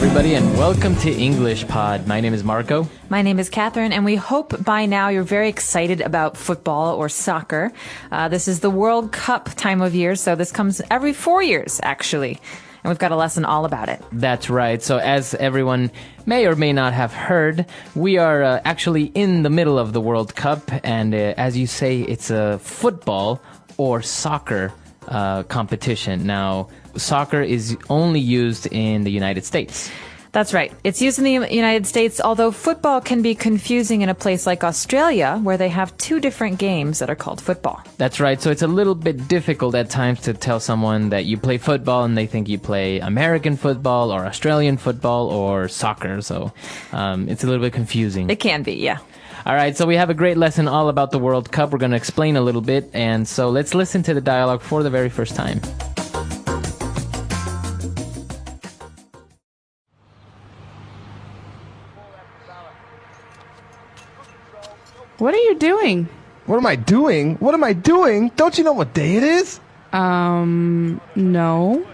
everybody, and welcome to English Pod. My name is Marco. My name is Catherine, and we hope by now you're very excited about football or soccer. This is the World Cup time of year, so this comes every 4 years, actually. And we've got a lesson all about it. That's right. So as everyone may or may not have heard, we are actually in the middle of the World Cup. And as you say, it's a football or soccer competition. Now, soccer is only used in the United States. That's right. It's used in the United States, although football can be confusing in a place like Australia, where they have two different games that are called football. That's right. So it's a little bit difficult at times to tell someone that you play football and they think you play American football or Australian football or soccer. So it's a little bit confusing. It can be, yeah. All right, so we have a great lesson all about the World Cup. We're going to explain a little bit, and so let's listen to the dialogue for the very first time. What are you doing? What am I doing? What am I doing? Don't you know what day it is? No.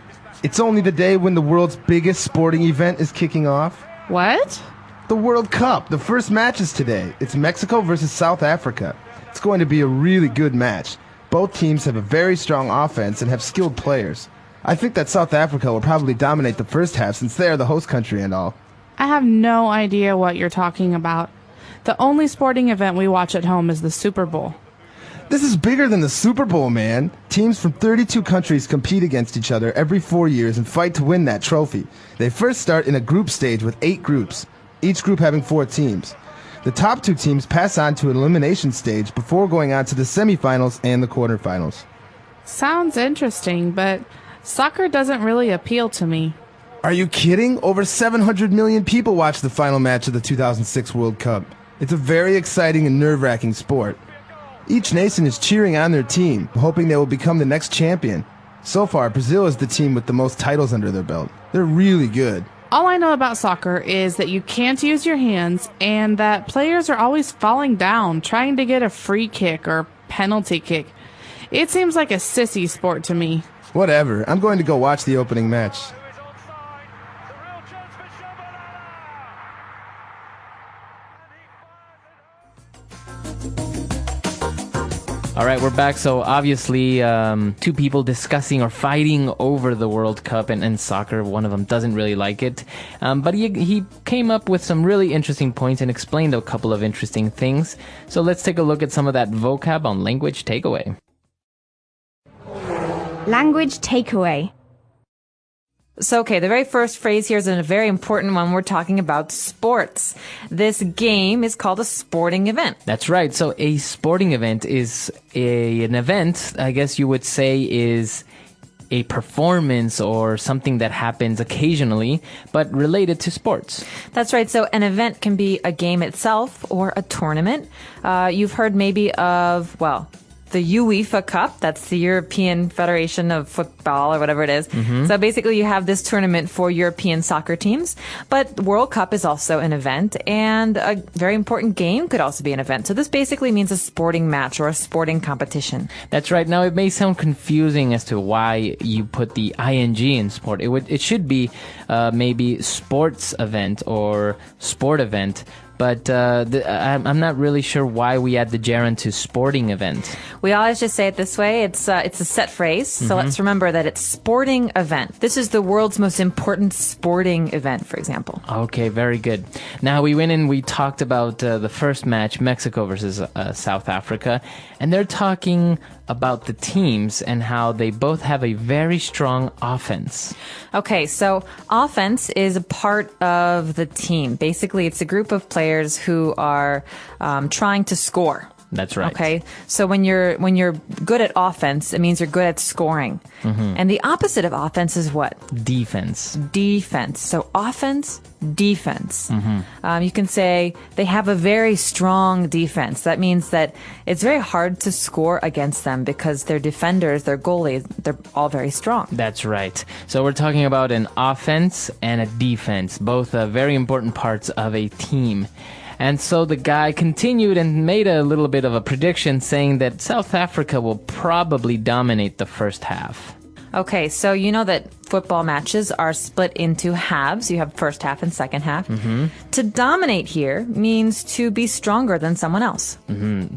It's only the day when the world's biggest sporting event is kicking off. What? The World Cup. The first match is today. It's Mexico versus South Africa. It's going to be a really good match. Both teams have a very strong offense and have skilled players. I think that South Africa will probably dominate the first half since they are the host country and all. I have no idea what you're talking about. The only sporting event we watch at home is the Super Bowl. This is bigger than the Super Bowl, man. Teams from 32 countries compete against each other every 4 years and fight to win that trophy. They first start in a group stage with 8 groups, each group having 4 teams. The top 2 teams pass on to an elimination stage before going on to the semifinals and the quarterfinals. Sounds interesting, but soccer doesn't really appeal to me. Are you kidding? Over 700 million people watched the final match of the 2006 World Cup. It's a very exciting and nerve-wracking sport. Each nation is cheering on their team, hoping they will become the next champion. So far, Brazil is the team with the most titles under their belt. They're really good. All I know about soccer is that you can't use your hands and that players are always falling down trying to get a free kick or penalty kick. It seems like a sissy sport to me. Whatever. I'm going to go watch the opening match. All right, we're back. So obviously, 2 people discussing or fighting over the World Cup and soccer. One of them doesn't really like it. But he came up with some really interesting points and explained a couple of interesting things. So let's take a look at some of that vocab on Language Takeaway. Language takeaway. So, okay, the very first phrase here is a very important one. We're talking about sports. This game is called a sporting event. That's right. So a sporting event is an event, I guess you would say, is a performance or something that happens occasionally, but related to sports. That's right. So an event can be a game itself or a tournament. You've heard maybe of, well, the UEFA Cup, that's the European Federation of Football or whatever it is. Mm-hmm. So basically you have this tournament for European soccer teams, but the World Cup is also an event, and a very important game could also be an event. So this basically means a sporting match or a sporting competition. That's right. Now it may sound confusing as to why you put the ing in sport. It should be maybe sports event or sport event. But I'm not really sure why we add the gerund to sporting event. We always just say it this way. It's a set phrase. So let's remember that it's sporting event. This is the world's most important sporting event, for example. Okay, very good. Now we went in, we talked about the first match, Mexico versus South Africa. And they're talking about the teams and how they both have a very strong offense. Okay, so offense is a part of the team. Basically, it's a group of players who are trying to score. That's right. Okay, so when you're good at offense, it means you're good at scoring. Mm-hmm. And the opposite of offense is what? Defense. Defense. So offense, defense. Mm-hmm. You can say they have a very strong defense. That means that it's very hard to score against them because their defenders, their goalies, they're all very strong. That's right. So we're talking about an offense and a defense, both very important parts of a team. And so the guy continued and made a little bit of a prediction saying that South Africa will probably dominate the first half. Okay, so you know that football matches are split into halves. You have first half and second half. To dominate here means to be stronger than someone else.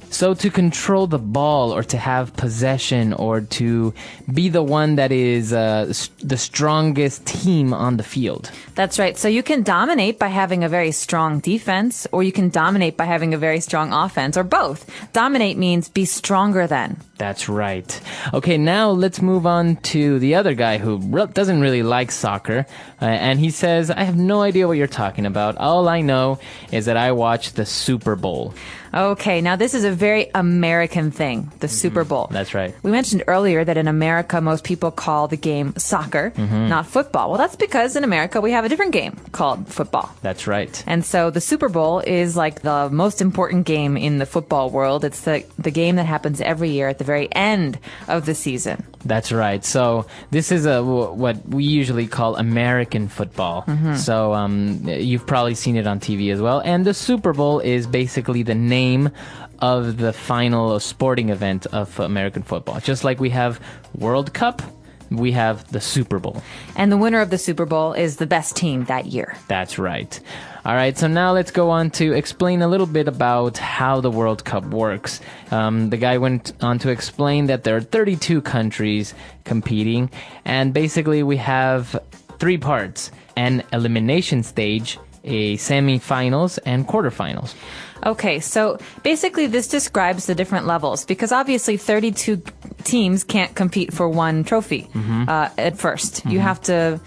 So to control the ball or to have possession or to be the one that is the strongest team on the field. That's right. So you can dominate by having a very strong defense, or you can dominate by having a very strong offense, or both. Dominate means be stronger than. That's right. Okay, now let's move on to the other guy who doesn't really like soccer. And he says, I have no idea what you're talking about. All I know is that I watched the Super Bowl. Okay, now this is a very American thing, the Super Bowl. That's right. We mentioned earlier that in America, most people call the game soccer, not football. Well, that's because in America, we have a different game called football. That's right. And so the Super Bowl is like the most important game in the football world. It's the game that happens every year at the very end of the season. That's right. So this is what we usually call American football. So you've probably seen it on TV as well. And the Super Bowl is basically the name of the final sporting event of American football. Just like we have World Cup, we have the Super Bowl. And the winner of the Super Bowl is the best team that year. That's right. All right, so now let's go on to explain a little bit about how the World Cup works. The guy went on to explain that there are 32 countries competing, and basically we have 3 parts: an elimination stage, a semifinals, and quarterfinals. Okay, so basically this describes the different levels, because obviously 32 teams can't compete for one trophy at first. You have to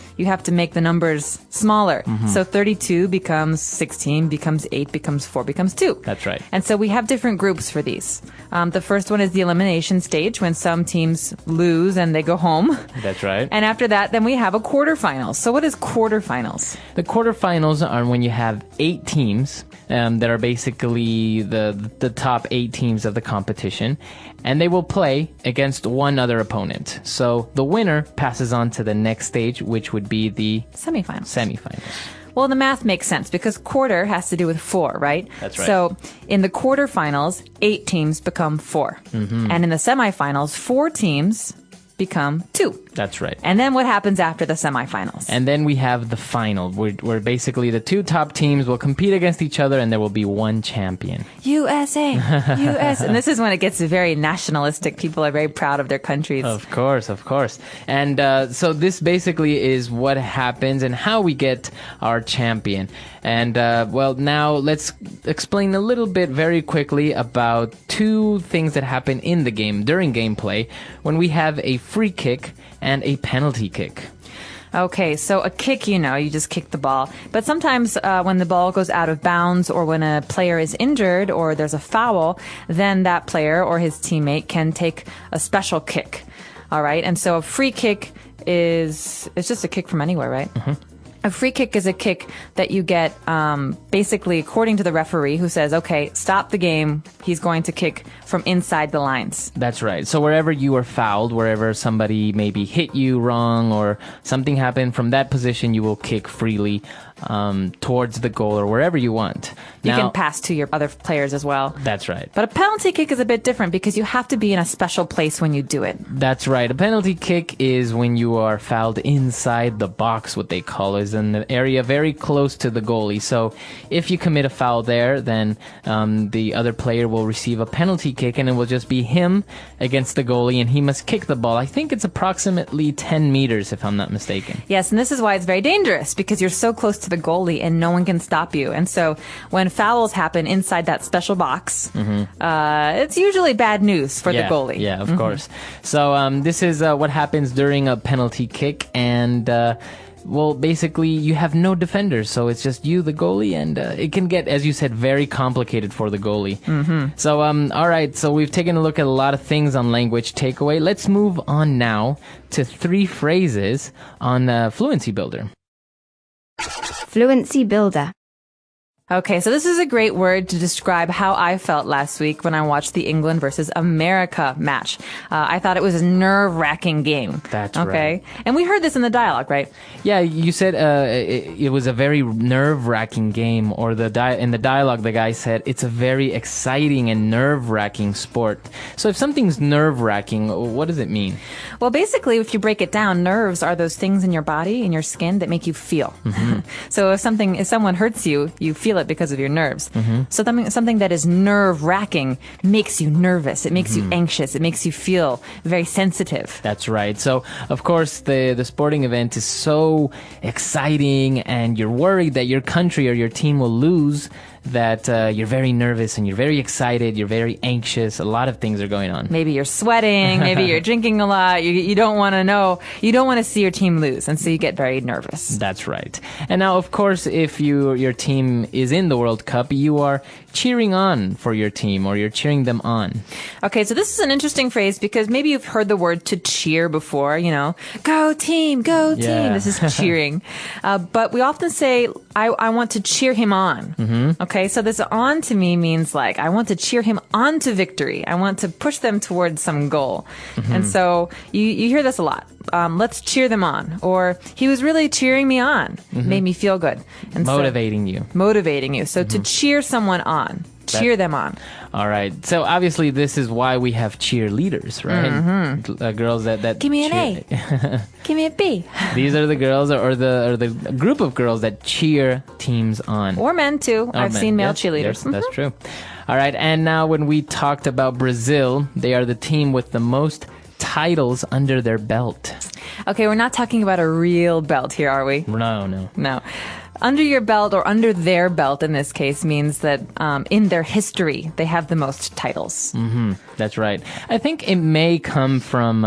make the numbers smaller. So 32 becomes 16, becomes 8, becomes 4, becomes 2. That's right. And so we have different groups for these. The first one is the elimination stage, when some teams lose and they go home. That's right. And after that, then we have a quarterfinals. So what is quarterfinals? The quarterfinals are when you have 8 teams that are basically the top 8 teams of the competition, and they will play against one other opponent. So the winner passes on to the next stage, which would be the semifinals. Well, the math makes sense because quarter has to do with 4, right? That's right. So in the quarterfinals, 8 teams become 4. And in the semifinals, 4 teams become 2. That's right. And then what happens after the semifinals? And then we have the final, where basically the 2 top teams will compete against each other, and there will be one champion. USA! US! And this is when it gets very nationalistic. People are very proud of their countries. Of course, of course. And so this basically is what happens and how we get our champion. And, well, now let's explain a little bit very quickly about 2 things that happen in the game during gameplay, when we have a free kick and a penalty kick. Okay, so a kick, you just kick the ball. But sometimes when the ball goes out of bounds, or when a player is injured or there's a foul, then that player or his teammate can take a special kick. All right, and so a free kick it's just a kick from anywhere, right? A free kick is a kick that you get basically according to the referee, who says, okay, stop the game. He's going to kick from inside the lines. That's right. So wherever you are fouled, wherever somebody maybe hit you wrong or something happened, from that position you will kick freely towards the goal or wherever you want. You can pass to your other players as well. That's right. But a penalty kick is a bit different because you have to be in a special place when you do it. That's right. A penalty kick is when you are fouled inside the box, what they call it, is in the area very close to the goalie. So if you commit a foul there, then the other player will receive a penalty kick, and it will just be him against the goalie, and he must kick the ball. I think it's approximately 10 meters, if I'm not mistaken. Yes, and this is why it's very dangerous, because you're so close to the goalie and no one can stop you. And so when fouls happen inside that special box, it's usually bad news for the goalie. Yeah, of course. So this is what happens during a penalty kick, and well, basically you have no defenders, so it's just you, the goalie, and it can get, as you said, very complicated for the goalie. So all right, so we've taken a look at a lot of things on language takeaway. Let's move on now to 3 phrases on Fluency Builder. Fluency Builder. Okay, so this is a great word to describe how I felt last week when I watched the England versus America match. I thought it was a nerve-wracking game. That's okay? And we heard this in the dialogue, right? Yeah, you said it was a very nerve-wracking game, or in the dialogue the guy said it's a very exciting and nerve-wracking sport. So if something's nerve-wracking, what does it mean? Well, basically, if you break it down, nerves are those things in your body, in your skin, that make you feel. So if someone hurts you, you feel it because of your nerves. So something that is nerve-wracking makes you nervous. It makes you anxious. It makes you feel very sensitive. That's right. So, of course, the sporting event is so exciting, and you're worried that your country or your team will lose, that you're very nervous and you're very excited, you're very anxious. A lot of things are going on. Maybe you're sweating, maybe you're drinking a lot. You don't want to see your team lose, and so you get very nervous. That's right. And now, of course, if your team is in the World Cup, you are cheering on for your team, or you're cheering them on. Okay, so this is an interesting phrase because maybe you've heard the word to cheer before, go team, go team. Yeah. This is cheering. But we often say, I want to cheer him on. Okay, so this on to me means like, I want to cheer him on to victory. I want to push them towards some goal. And so you hear this a lot. Let's cheer them on. Or he was really cheering me on. Made me feel good. And Motivating you. Motivating you. So to cheer someone on. Cheer them on. All right. So obviously this is why we have cheerleaders, right? Girls that Give me an cheer. A. Give me a B. These are the girls or the group of girls that cheer teams on. Or men too. I've seen male cheerleaders. Yes, that's true. All right. And now when we talked about Brazil, they are the team with the most titles under their belt. Okay, we're not talking about a real belt here, are we? No. Under your belt, or under their belt in this case, means that in their history, they have the most titles. That's right. I think it may come from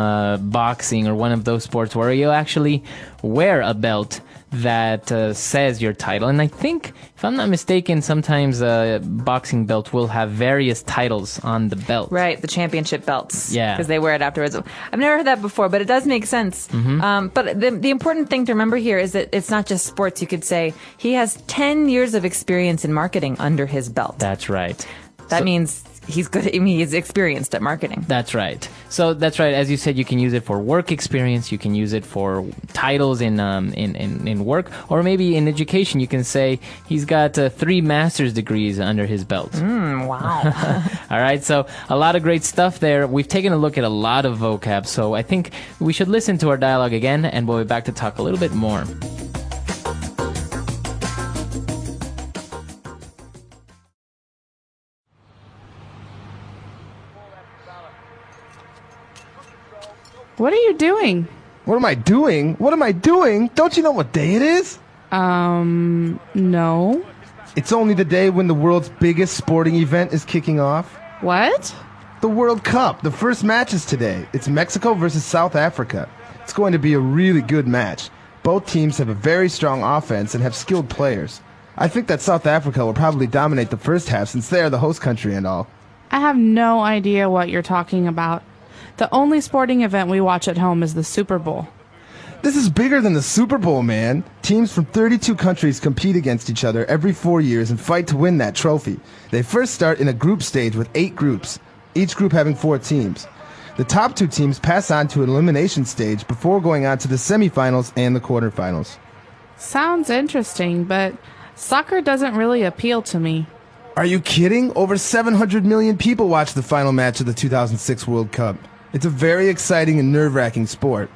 boxing or one of those sports where you actually wear a belt that says your title. And I think, if I'm not mistaken, sometimes a boxing belt will have various titles on the belt. Right, the championship belts. Yeah. Because they wear it afterwards. I've never heard that before, but it does make sense. But the important thing to remember here is that it's not just sports. You could say he has 10 years of experience in marketing under his belt. That's right. That means he's good. I mean, he's experienced at marketing. That's right. So that's right. As you said, you can use it for work experience. You can use it for titles in work, or maybe in education. You can say he's got 3 master's degrees under his belt. Wow. All right. So a lot of great stuff there. We've taken a look at a lot of vocab. So I think we should listen to our dialogue again, and we'll be back to talk a little bit more. What are you doing? What am I doing? What am I doing? Don't you know what day it is? No. It's only the day when the world's biggest sporting event is kicking off. What? The World Cup. The first match is today. It's Mexico versus South Africa. It's going to be a really good match. Both teams have a very strong offense and have skilled players. I think that South Africa will probably dominate the first half since they are the host country and all. I have no idea what you're talking about. The only sporting event we watch at home is the Super Bowl. This is bigger than the Super Bowl, man. Teams from 32 countries compete against each other every 4 years and fight to win that trophy. They first start in a group stage with 8 groups, each group having 4 teams. The top 2 teams pass on to an elimination stage before going on to the semifinals and the quarterfinals. Sounds interesting, but soccer doesn't really appeal to me. Are you kidding? Over 700 million people watched the final match of the 2006 World Cup. It's a very exciting and nerve-wracking sport.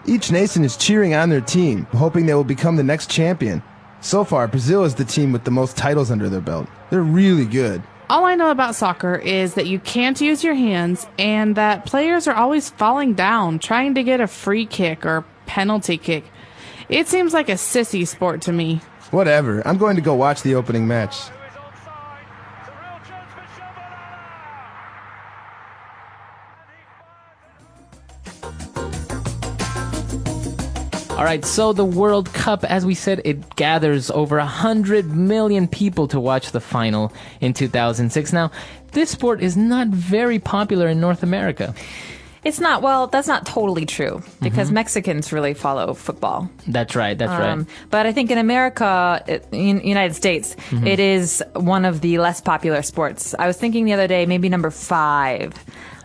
Each nation is cheering on their team, hoping they will become the next champion. So far, Brazil is the team with the most titles under their belt. They're really good. All I know about soccer is that you can't use your hands and that players are always falling down trying to get a free kick or penalty kick. It seems like a sissy sport to me. Whatever. I'm going to go watch the opening match. All right, so the World Cup, as we said, it gathers over 100 million people to watch the final in 2006. Now, this sport is not very popular in North America. It's not, well, that's not totally true because Mexicans really follow football. That's right. That's right. But I think in America, in United States, it is one of the less popular sports. I was thinking the other day, maybe number 5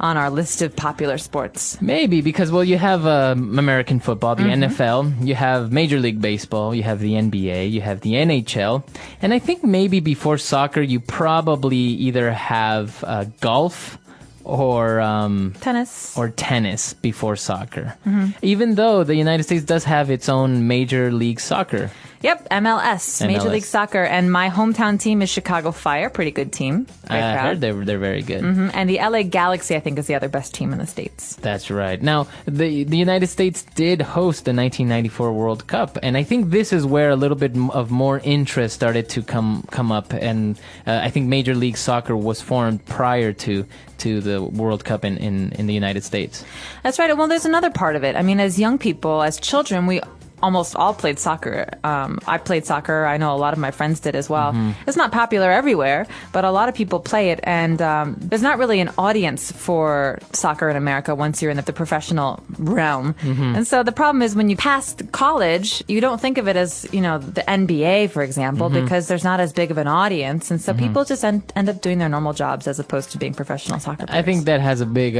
on our list of popular sports. Maybe because, well, you have American football, the NFL, you have Major League Baseball, you have the NBA, you have the NHL, and I think maybe before soccer, you probably either have golf or tennis before soccer. Even though the United States does have its own Major League Soccer. Yep, MLS, Major League Soccer. And my hometown team is Chicago Fire, pretty good team. I heard they're very good. And the LA Galaxy, I think, is the other best team in the States. That's right. Now, the United States did host the 1994 World Cup, and I think this is where a little bit of more interest started to come up, and I think Major League Soccer was formed prior to the World Cup in the United States. That's right. Well, there's another part of it. I mean, as young people, as children, we almost all played soccer. I played soccer. I know a lot of my friends did as well. It's not popular everywhere, but a lot of people play it. And there's not really an audience for soccer in America once you're in the professional realm. And so the problem is when you pass college, you don't think of it as, the NBA, for example, because there's not as big of an audience. And so people just end up doing their normal jobs as opposed to being professional soccer players. I think that has a big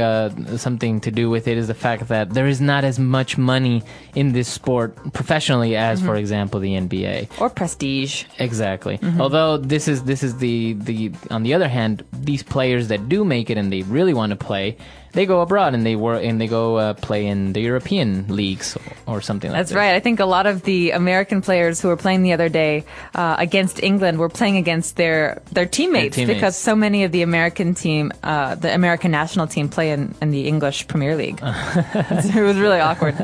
something to do with it is the fact that there is not as much money in this sport professionally as, for example, the NBA or prestige. Exactly. Although this is the on the other hand, these players that do make it and they really want to play, they go abroad and they go play in the European leagues or something like that. That's right. I think a lot of the American players who were playing the other day against England were playing against their teammates because so many of the American team, the American national team, play in the English Premier League. It was really awkward.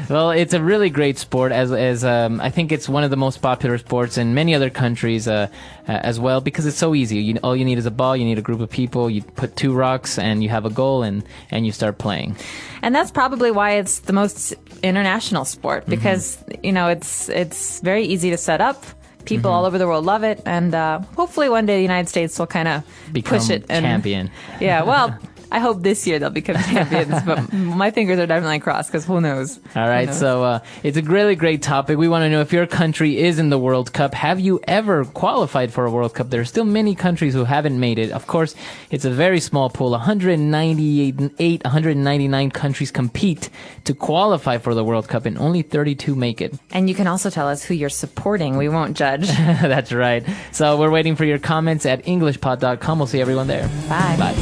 Well, it's a really great sport, as I think it's one of the most popular sports in many other countries as well, because it's so easy. All you need is a ball, you need a group of people, you put 2 rocks, and you have a goal, and you start playing. And that's probably why it's the most international sport, because it's very easy to set up. People all over the world love it, and hopefully one day the United States will kind of push it and champion. Yeah, well. I hope this year they'll become champions, but my fingers are definitely crossed because who knows? All right, so it's a really great topic. We want to know if your country is in the World Cup. Have you ever qualified for a World Cup? There are still many countries who haven't made it. Of course, it's a very small pool. 199 countries compete to qualify for the World Cup, and only 32 make it. And you can also tell us who you're supporting. We won't judge. That's right. So we're waiting for your comments at EnglishPod.com. We'll see everyone there. Bye. Bye.